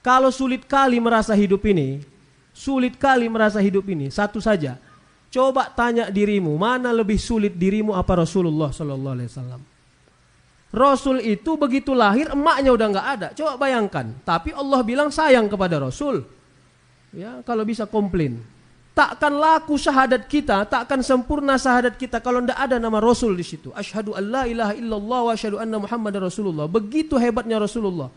Kalau sulit kali merasa hidup ini, satu saja. Coba tanya dirimu, mana lebih sulit dirimu apa Rasulullah sallallahu alaihi wasallam? Rasul itu begitu lahir emaknya udah nggak ada. Coba bayangkan. Tapi Allah bilang sayang kepada Rasul. Ya, kalau bisa komplain. Takkan laku syahadat kita, takkan sempurna syahadat kita kalau tidak ada nama Rasul di situ. Asyhadu an la ilaha illallah wa asyhadu anna Muhammadar Rasulullah. Begitu hebatnya Rasulullah.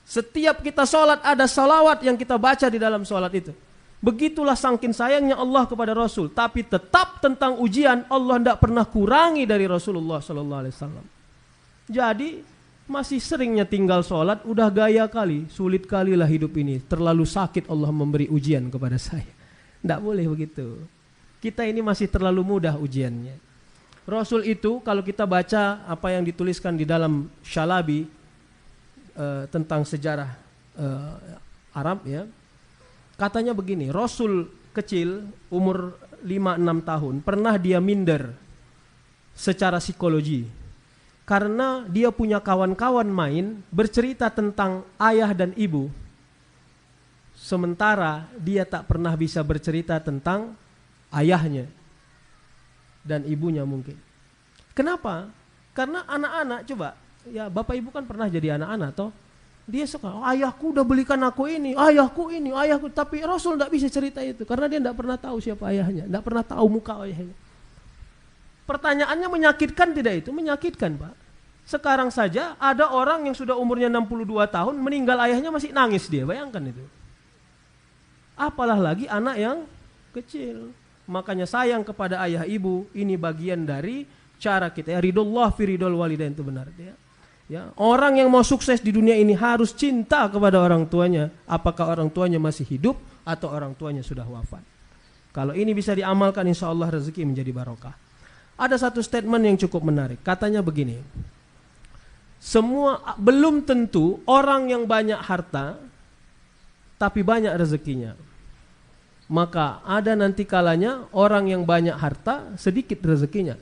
Setiap kita sholat ada salawat yang kita baca di dalam sholat itu. Begitulah saking sayangnya Allah kepada Rasul. Tapi tetap tentang ujian Allah tidak pernah kurangi dari Rasulullah sallallahu alaihi wasallam. Jadi masih seringnya tinggal sholat, udah gaya kali, sulit kali lah hidup ini. Terlalu sakit Allah memberi ujian kepada saya. Tidak boleh begitu. Kita ini masih terlalu mudah ujiannya. Rasul itu kalau kita baca apa yang dituliskan di dalam Syalabi tentang sejarah Arab ya. Katanya begini, Rasul kecil umur 5-6 tahun pernah dia minder secara psikologi. Karena dia punya kawan-kawan main bercerita tentang ayah dan ibu. Sementara dia tak pernah bisa bercerita tentang ayahnya dan ibunya mungkin. Kenapa? Karena anak-anak coba, ya bapak ibu kan pernah jadi anak-anak toh. Dia suka, ayahku udah belikan aku ini, ayahku. Tapi Rasul tidak bisa cerita itu karena dia tidak pernah tahu siapa ayahnya, tidak pernah tahu muka ayahnya. Pertanyaannya menyakitkan tidak itu? Menyakitkan Pak. Sekarang saja ada orang yang sudah umurnya 62 tahun meninggal ayahnya masih nangis dia. Bayangkan itu. Apalah lagi anak yang kecil. Makanya sayang kepada ayah ibu. Ini bagian dari cara kita. Ya, ridullah fi ridul walidain itu benar. Ya, orang yang mau sukses di dunia ini harus cinta kepada orang tuanya. Apakah orang tuanya masih hidup atau orang tuanya sudah wafat. Kalau ini bisa diamalkan insya Allah rezeki menjadi barokah. Ada satu statement yang cukup menarik. Katanya begini. Belum tentu orang yang banyak harta tapi banyak rezekinya. Maka ada nanti kalanya orang yang banyak harta sedikit rezekinya.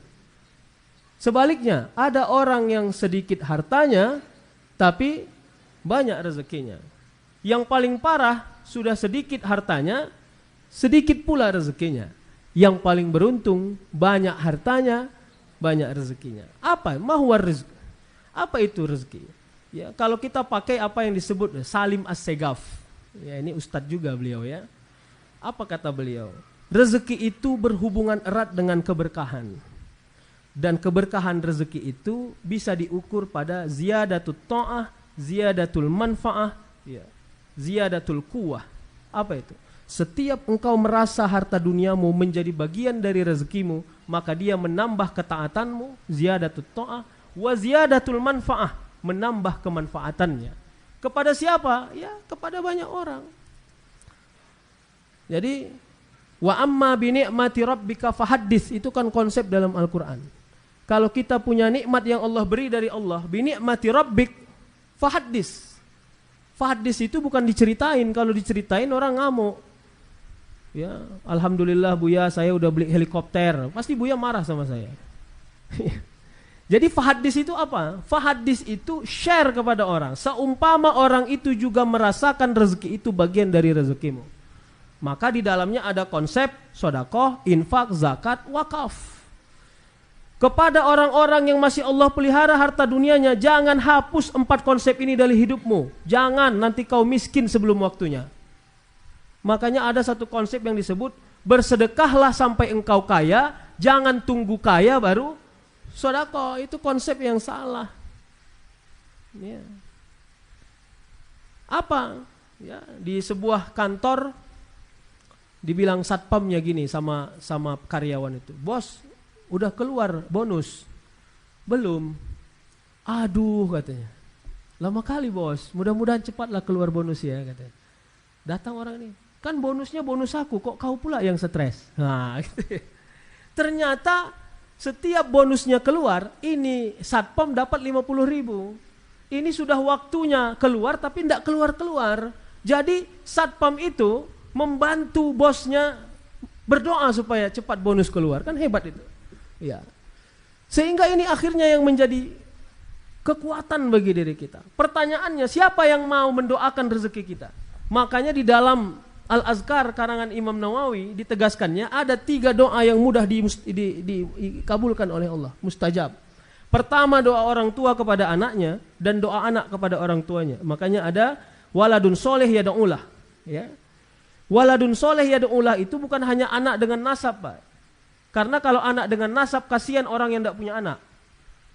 Sebaliknya, ada orang yang sedikit hartanya tapi banyak rezekinya. Yang paling parah sudah sedikit hartanya, sedikit pula rezekinya. Yang paling beruntung banyak hartanya, banyak rezekinya. Apa? Mahwar rezeki. Apa itu rezeki? Ya, kalau kita pakai apa yang disebut Salim As-Segaf. Ya, ini ustadz juga beliau ya. Apa kata beliau? Rezeki itu berhubungan erat dengan keberkahan. Dan keberkahan rezeki itu bisa diukur pada ziyadatul ta'ah, ziyadatul manfa'ah, ya, ziyadatul quwwah. Apa itu? Setiap engkau merasa harta duniamu menjadi bagian dari rezekimu, maka dia menambah ketaatanmu, ziyadatul ta'ah, wa ziyadatul manfa'ah, menambah kemanfaatannya. Kepada siapa? Ya, kepada banyak orang. Jadi, wa amma bi ni'mati rabbika fahaddits, itu kan konsep dalam Al-Qur'an. Kalau kita punya nikmat yang Allah beri dari Allah, bi ni'mati rabbik fahaddits. Fahaddits itu bukan diceritain, kalau diceritain orang ngamuk. Ya, alhamdulillah Buya saya udah beli helikopter. Pasti Buya marah sama saya. Jadi fahaddits itu apa? Fahaddits itu share kepada orang. Seumpama orang itu juga merasakan rezeki itu bagian dari rezekimu. Maka di dalamnya ada konsep sedekah, infak, zakat, wakaf. Kepada orang-orang yang masih Allah pelihara harta dunianya, jangan hapus 4 konsep ini dari hidupmu. Jangan, nanti kau miskin sebelum waktunya. Makanya ada satu konsep yang disebut bersedekahlah sampai engkau kaya, jangan tunggu kaya baru sedekah. Itu konsep yang salah. Ya. Apa? Ya, di sebuah kantor dibilang satpamnya gini sama karyawan itu, bos, udah keluar bonus? Belum. Aduh katanya. Lama kali bos, mudah-mudahan cepatlah keluar bonus ya katanya. Datang orang ini, kan bonusnya bonus aku, kok kau pula yang stres? Nah, gitu. Ternyata setiap bonusnya keluar, ini satpam dapat 50.000. Ini sudah waktunya keluar tapi tidak keluar-keluar. Jadi satpam itu membantu bosnya berdoa supaya cepat bonus keluar. Kan hebat itu. Ya. Sehingga ini akhirnya yang menjadi kekuatan bagi diri kita. Pertanyaannya, siapa yang mau mendoakan rezeki kita? Makanya di dalam Al-Azkar karangan Imam Nawawi ditegaskannya ada 3 doa yang mudah dikabulkan oleh Allah, mustajab. Pertama, doa orang tua kepada anaknya dan doa anak kepada orang tuanya. Makanya ada waladun soleh yad'ulah, ya. Waladun soleh yad'ulah itu bukan hanya anak dengan nasab, Pak. Karena kalau anak dengan nasab, kasihan orang yang tidak punya anak.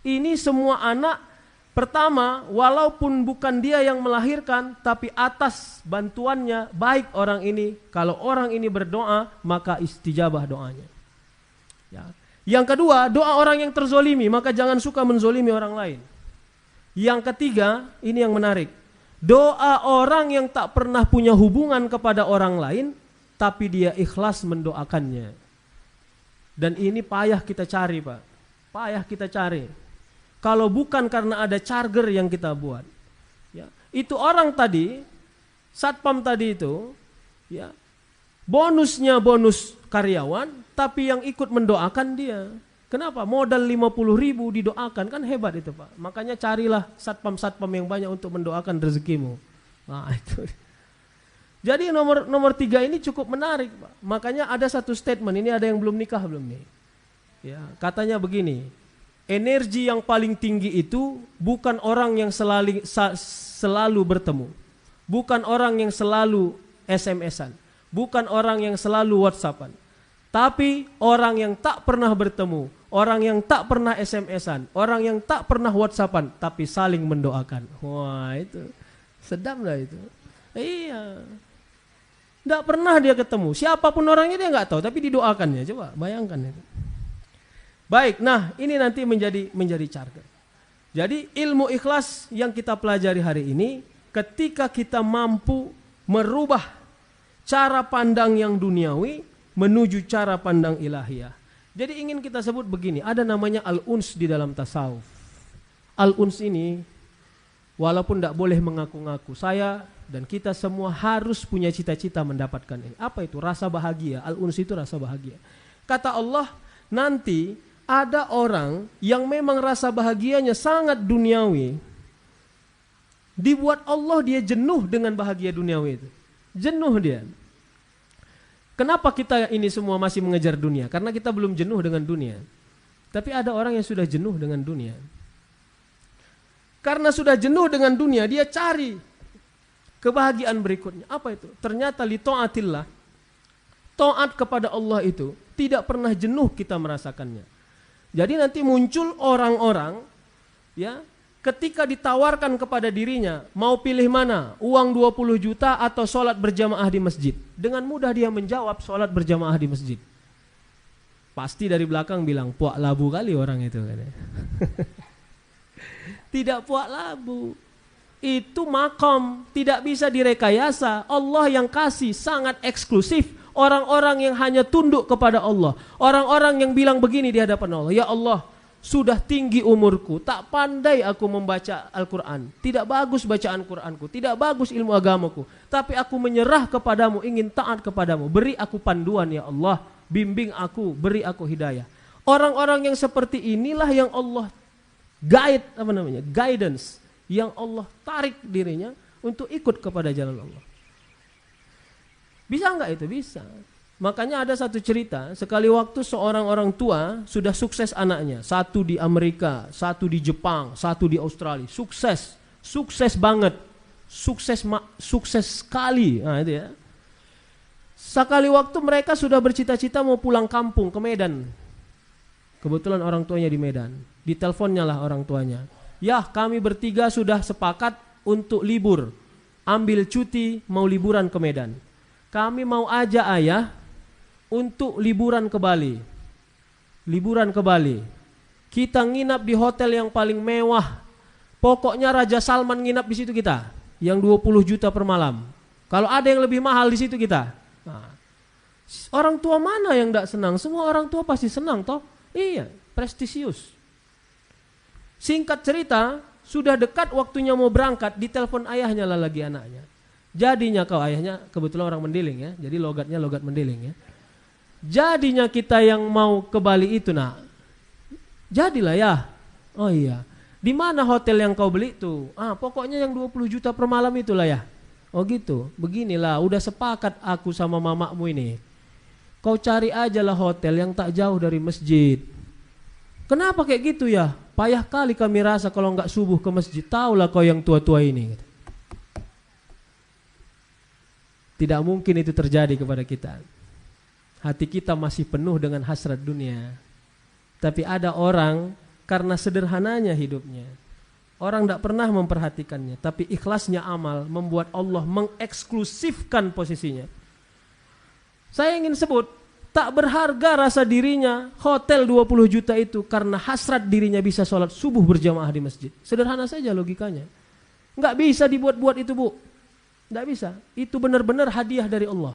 Ini semua anak. Pertama, walaupun bukan dia yang melahirkan, tapi atas bantuannya baik orang ini. Kalau orang ini berdoa, maka istijabah doanya. Ya. Yang kedua, doa orang yang terzolimi, maka jangan suka menzolimi orang lain. Yang ketiga, ini yang menarik. Doa orang yang tak pernah punya hubungan kepada orang lain, tapi dia ikhlas mendoakannya. Dan ini payah kita cari, Pak. Payah kita cari. Kalau bukan karena ada charger yang kita buat, ya, itu orang tadi, satpam tadi itu, ya, bonusnya bonus karyawan, tapi yang ikut mendoakan dia. Kenapa? Modal 50.000 didoakan, kan hebat itu, Pak. Makanya carilah satpam-satpam yang banyak untuk mendoakan rezekimu. Nah, itu. Jadi nomor 3 ini cukup menarik, Pak. Makanya ada satu statement, ini ada yang belum nikah belum nih? Ya, katanya begini. Energi yang paling tinggi itu bukan orang yang selalu bertemu. Bukan orang yang selalu SMS-an. Bukan orang yang selalu WhatsApp-an. Tapi orang yang tak pernah bertemu. Orang yang tak pernah SMS-an. Orang yang tak pernah WhatsApp-an. Tapi saling mendoakan. Wah, itu sedap lah itu. Iya. Tidak pernah dia ketemu. Siapapun orangnya dia nggak tahu. Tapi didoakannya. Coba bayangkan itu. Baik, nah ini nanti menjadi charger. Jadi ilmu ikhlas yang kita pelajari hari ini, ketika kita mampu merubah cara pandang yang duniawi menuju cara pandang ilahiyah. Jadi ingin kita sebut begini, ada namanya al-uns di dalam tasawuf. Al-uns ini, walaupun tidak boleh mengaku-ngaku, saya dan kita semua harus punya cita-cita mendapatkan ini. Apa itu? Rasa bahagia. Al-uns itu rasa bahagia. Kata Allah, nanti ada orang yang memang rasa bahagianya sangat duniawi. Dibuat Allah dia jenuh dengan bahagia duniawi itu. Jenuh dia. Kenapa kita ini semua masih mengejar dunia? Karena kita belum jenuh dengan dunia. Tapi ada orang yang sudah jenuh dengan dunia. Karena sudah jenuh dengan dunia, dia cari kebahagiaan berikutnya. Apa itu? Ternyata li ta'atillah. Taat kepada Allah itu tidak pernah jenuh kita merasakannya. Jadi nanti muncul orang-orang, ya, ketika ditawarkan kepada dirinya, mau pilih mana? Uang 20 juta atau sholat berjamaah di masjid? Dengan mudah dia menjawab sholat berjamaah di masjid. Pasti dari belakang bilang, puak labu kali orang itu. Tidak puak labu. Itu makom, tidak bisa direkayasa. Allah yang kasih sangat eksklusif. Orang-orang yang hanya tunduk kepada Allah. Orang-orang yang bilang begini di hadapan Allah. Ya Allah, sudah tinggi umurku, tak pandai aku membaca Al-Quran. Tidak bagus bacaan Quranku, tidak bagus ilmu agamaku. Tapi aku menyerah kepadamu, ingin taat kepadamu. Beri aku panduan ya Allah, bimbing aku, beri aku hidayah. Orang-orang yang seperti inilah yang Allah guidance. Yang Allah tarik dirinya untuk ikut kepada jalan Allah. Bisa enggak itu? Bisa. Makanya ada satu cerita, sekali waktu seorang orang tua sudah sukses anaknya. Satu di Amerika, satu di Jepang, satu di Australia. Sukses. Sukses banget. Sukses sekali. Nah, itu ya. Sekali waktu mereka sudah bercita-cita mau pulang kampung ke Medan. Kebetulan orang tuanya di Medan. Diteleponnya lah orang tuanya. Ya, kami bertiga sudah sepakat untuk libur. Ambil cuti mau liburan ke Medan. Kami mau ajak ayah untuk liburan ke Bali. Liburan ke Bali. Kita nginap di hotel yang paling mewah. Pokoknya Raja Salman nginap di situ kita. Yang 20 juta per malam. Kalau ada yang lebih mahal di situ kita. Nah, orang tua mana yang tidak senang? Semua orang tua pasti senang toh. Iya, prestisius. Singkat cerita, sudah dekat waktunya mau berangkat, ditelepon ayahnya lah lagi anaknya. Jadinya kau ayahnya kebetulan orang Mendiling ya, jadi logatnya logat Mendiling ya. Jadinya kita yang mau ke Bali itu nak, jadilah ya. Oh iya, Di mana hotel yang kau beli itu? Pokoknya yang 20 juta per malam itulah ya. Oh gitu, beginilah, udah sepakat aku sama mamamu ini. Kau cari aja lah hotel yang tak jauh dari masjid. Kenapa kayak gitu ya? Payah kali kami rasa kalau nggak subuh ke masjid. Taulah kau yang tua-tua ini. Tidak mungkin itu terjadi kepada kita. Hati kita masih penuh dengan hasrat dunia. Tapi ada orang karena sederhananya hidupnya, orang tidak pernah memperhatikannya, tapi ikhlasnya amal membuat Allah mengeksklusifkan posisinya. Saya ingin sebut, tak berharga rasa dirinya hotel 20 juta itu karena hasrat dirinya bisa sholat subuh berjamaah di masjid. Sederhana saja logikanya. Nggak bisa dibuat-buat itu, Bu. Nggak bisa. Itu benar-benar hadiah dari Allah.